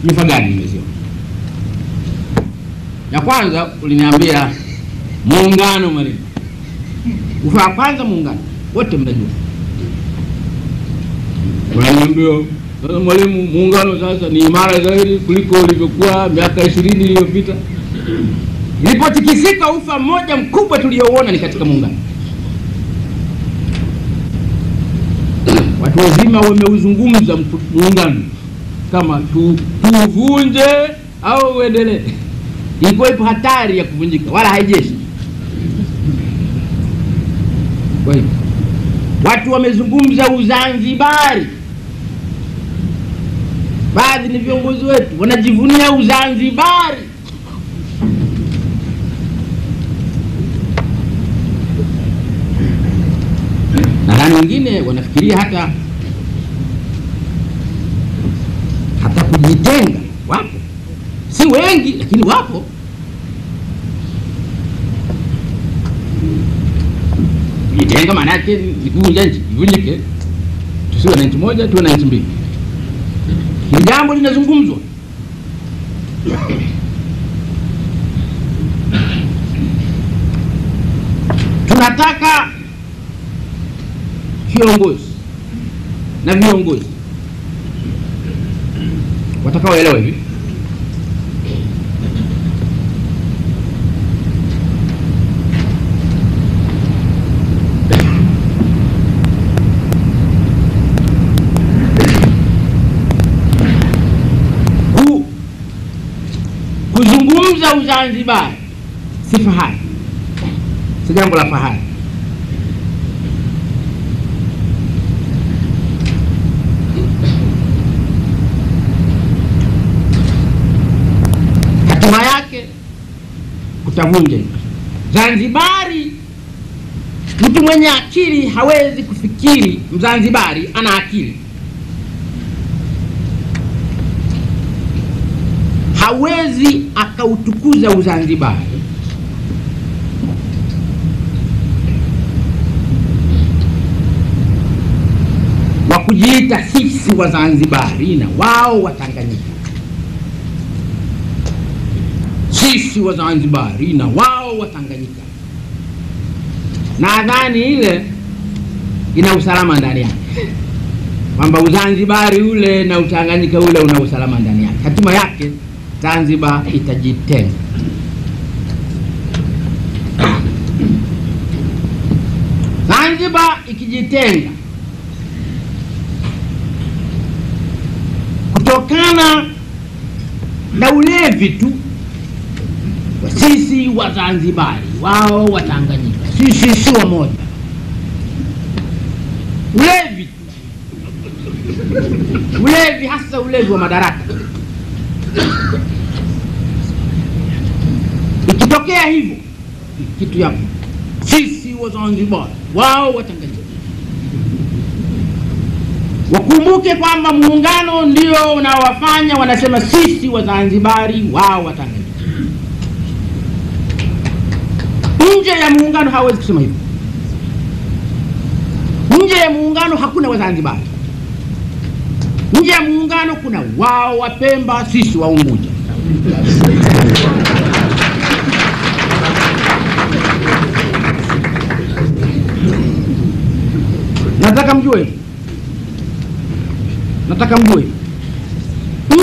nyufa gani nimeziona? Ya kwanza uliniambia muungano mwalimu. Ufa ya kwanza muungano. Wote mnajua. Unaniambia mwalimu muungano sasa ni imara zaidi kuliko ulivyokuwa miaka 20 iliyopita. Ilipotikisika ufa mmoja mkubwa tuliouona ni katika muungano. Watu wazima wameuzungumza muungano kama tuvunje au uendelee. Ilikuwa ipo hatari ya kuvunjika wala haijeshi. Kwa hiyo watu wamezungumza Uzanzibari. Baadhi ni viongozi wetu wanajivunia Uzanzibari. Na wengine wanafikiria hata kujitenga. Wapo, si wengi lakini wapo. Kujitenga maana yake ni kuvunja nchi, ivunjike, tusiwe na nchi moja, tuwe na nchi mbili. Ni jambo linazungumzwa. Tunataka kiongozi na viongozi watakaoelewa hivi. Kuzungumza Uzanzibari si fahari, si jambo la fahari. Hatima yake kutavunja Zanzibari. Mtu mwenye akili hawezi kufikiri Mzanzibari ana akili. Hawezi akautukuza Uzanzibari wa kujiita sisi wa Zanzibari na wao Watanganyika. Sisi wa Zanzibari na wao Watanganyika. Nadhani ile ina usalama ndani yake, kwamba Uzanzibari ule na Utanganyika ule una usalama ndani yake. Hatima yake Zanzibar itajitenga. Zanzibar ikijitenga kutokana na ulevi tu, sisi wa Zanzibari wao Watanganyika, sisi si wamoja. Ulevi tu. Ulevi hasa ulevi wa madaraka. Ikitokea hivyo kitu yapo, sisi wa Zanzibar wao Watanganyika, wakumbuke kwamba muungano ndio unaowafanya wanasema sisi wa Zanzibari wao Watanganyika. Nje ya muungano hawezi kusema hivyo. Nje ya muungano hakuna Wazanzibari. Nje ya muungano kuna wao wa Pemba, sisi wa Unguja. Nataka mjue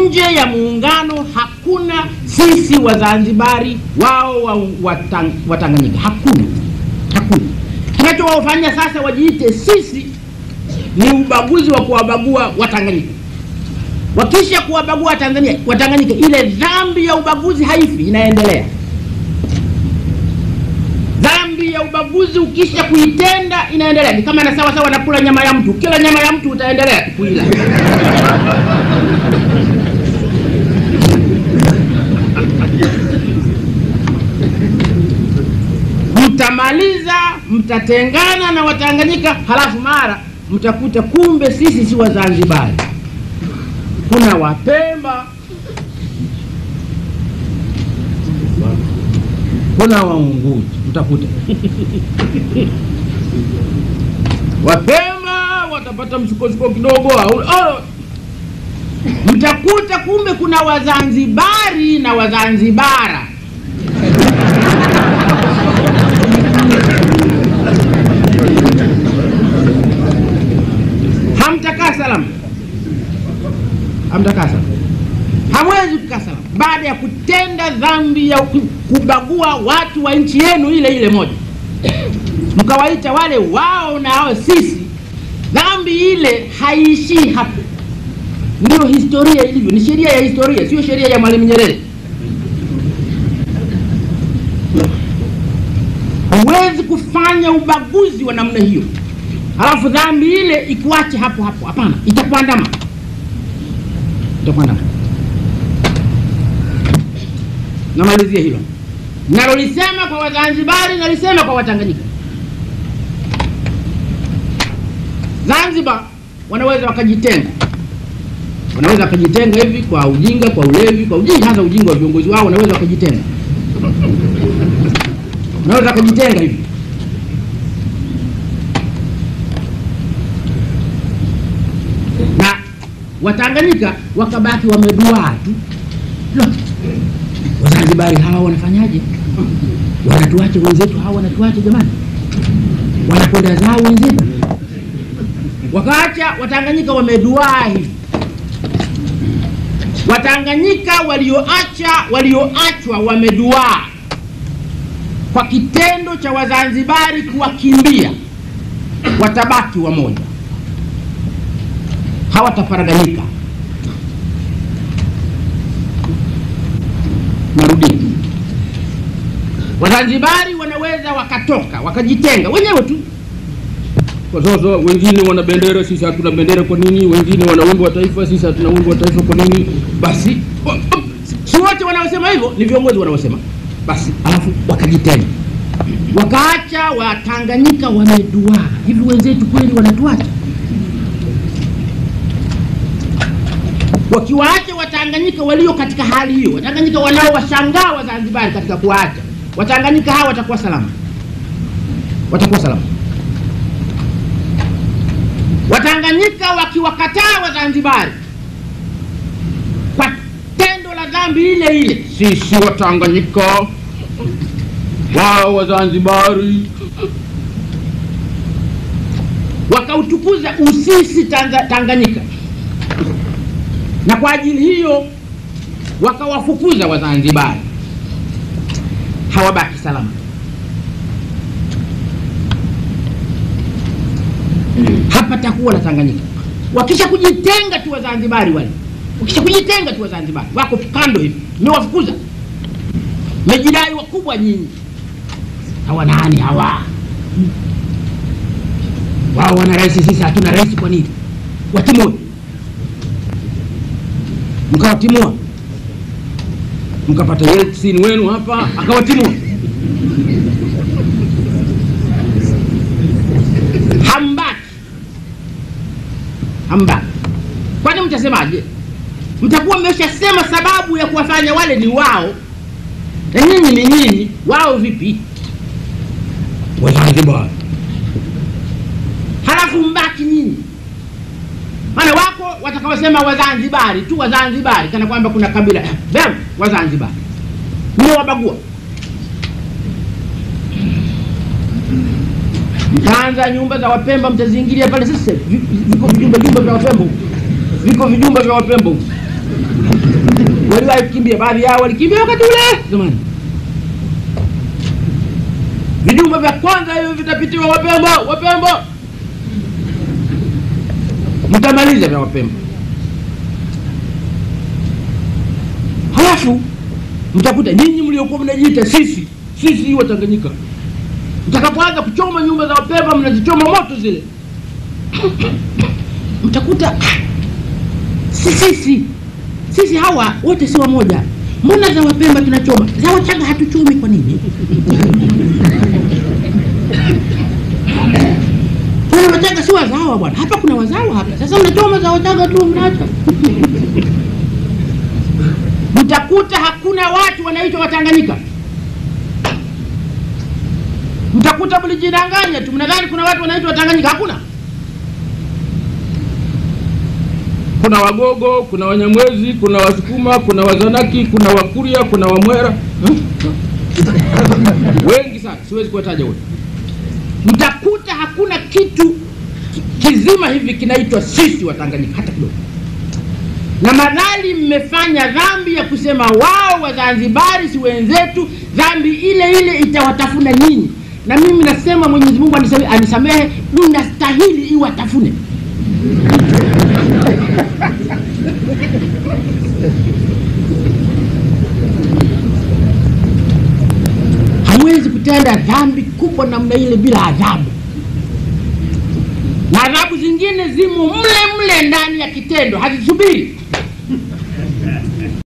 nje ya muungano hakuna sisi wa Zanzibari wao Watanganyika. Hakuna. Kinachowafanya sasa wajiite sisi ni ubaguzi wa kuwabagua Watanganyika. Wakisha kuwabagua Watanganyika, ile dhambi ya ubaguzi haifi, inaendelea. Dhambi ya ubaguzi ukisha kuitenda inaendelea. Ni kama na sawa nakula nyama ya mtu. Kila nyama ya mtu utaendelea kuila. Mtamaliza, mtatengana na Watanganyika, halafu mara mtakuta kumbe sisi si wa Zanzibari. Kuna Wapemba, kuna Waunguja, mtakuta. Wapemba watapata msukosuko kidogo, mtakuta kumbe kuna Wazanzibari na Wazanzibara. Hamtakaa salama, hamtakaa salama, hamwezi kukaa salama baada ya kutenda dhambi ya kubagua watu wa nchi yenu ile ile moja, mkawaita wale wao na hao sisi. Dhambi ile haiishii hapo. Ndio historia ilivyo, ni sheria ya historia, sio sheria ya Mwalimu Nyerere. Huwezi kufanya ubaguzi wa namna hiyo halafu dhambi ile ikuache hapo hapo. Hapana, itakuandama, itakuandama. Namalizia hilo. Nalolisema kwa Wazanzibari, nalisema kwa Watanganyika. Zanzibar wanaweza wakajitenga. Wanaweza wakajitenga hivi kwa ujinga, kwa ulevi, kwa ujinga, hasa ujinga wa viongozi wao. Wanaweza wakajitenga. Wanaweza wakajitenga hivi. Na Watanganyika wakabaki wameduaa tu. Wazanzibari hawa wanafanyaje? Wanatuache wenzetu hawa, wanatuache jamani. Wanakwenda zao wenzetu. Wakaacha Watanganyika wameduaa hivi. Watanganyika walioachwa wameduaa kwa kitendo cha Wazanzibari kuwakimbia. Watabaki wamoja, hawataparaganyika. Narudi, Wazanzibari wanaweza wakatoka wakajitenga wenyewe tu. Kwa sasa wengine wana bendera, sisi hatuna bendera, kwa nini? Wengine wana wimbo wa taifa, sisi hatuna wimbo wa taifa, kwa nini? Basi si wote wanaosema hivyo, ni viongozi wanaosema. Basi alafu wakajitenga, wakaacha Watanganyika wameduaa hivi. Wenzetu kweli wanatuacha? Wakiwaacha Watanganyika walio katika hali hiyo, Watanganyika wanaowashangaa Wazanzibari katika kuacha, Watanganyika hawa watakuwa salama, watakuwa salama. Watanganyika wakiwakataa Wazanzibari kwa tendo la dhambi ile ile, sisi Watanganyika, wao Wazanzibari, wakautukuza usisi Tanganyika, na kwa ajili hiyo wakawafukuza Wazanzibari, hawabaki salama. Hapa takuwa na Tanganyika. Wakisha kujitenga tu Wazanzibari wale, wakisha kujitenga tu Wazanzibari, wako kando hivi, mmewafukuza, mejidai wakubwa nyinyi. Hawa nani hawa? Wao wana rais, sisi hatuna rais, kwa nini? Watimue. Mkawatimua, mkapata Yeltsin wenu hapa akawatimua. Hambaki. Kwani mtasemaje? Mtakuwa mmeshasema sababu ya kuwafanya wale ni wao, na nyinyi ni nyinyi. Wao vipi? Wazanzibari. Halafu mbaki nyinyi. Maana wako watakaosema Wazanzibari tu, Wazanzibari, kana kwamba kuna kabila vema Wazanzibari. Mmewabagua. Mtaanza nyumba za Wapemba, mtazingilia pale. Sasa viko vijumba vya Wapemba, viko vijumba vya Wapemba. Walikimbia, baadhi yao walikimbia wakati ule zamani. Vijumba vya kwanza hivyo vitapitiwa Wapemba. Mtamaliza vya Wapemba. Halafu mtakuta nyinyi mliokuwa mnajiita sisi Watanganyika, mtakapoanza kuchoma nyumba za Wapemba, mnazichoma moto zile. Mtakuta sisi hawa wote si wamoja. Mbona za Wapemba tunachoma, za Wachaga hatuchomi, kwa nini? Kuna Wachaga si wazawa bwana, hapa kuna wazawa hapa. Sasa mnachoma za Wachaga tu, mnaacha. Mtakuta hakuna watu wanaitwa Watanganyika. Mtakuta mlijidanganya tu, mnadhani kuna watu wanaitwa Watanganyika. Hakuna. Kuna Wagogo, kuna Wanyamwezi, kuna Wasukuma, kuna Wazanaki, kuna Wakuria, kuna Wamwera, wengi sana, siwezi kuwataja wote. Mtakuta hakuna kitu kizima hivi kinaitwa sisi Watanganyika hata kidogo. Na madhali mmefanya dhambi ya kusema wao Wazanzibari si wenzetu, dhambi ile ile itawatafuna nyinyi. Na mimi nasema Mwenyezi Mungu anisamehe, mnastahili iwatafune. Hamwezi kutenda dhambi kubwa namna ile bila adhabu. Na adhabu zingine zimo mle mle ndani ya kitendo, hazisubiri.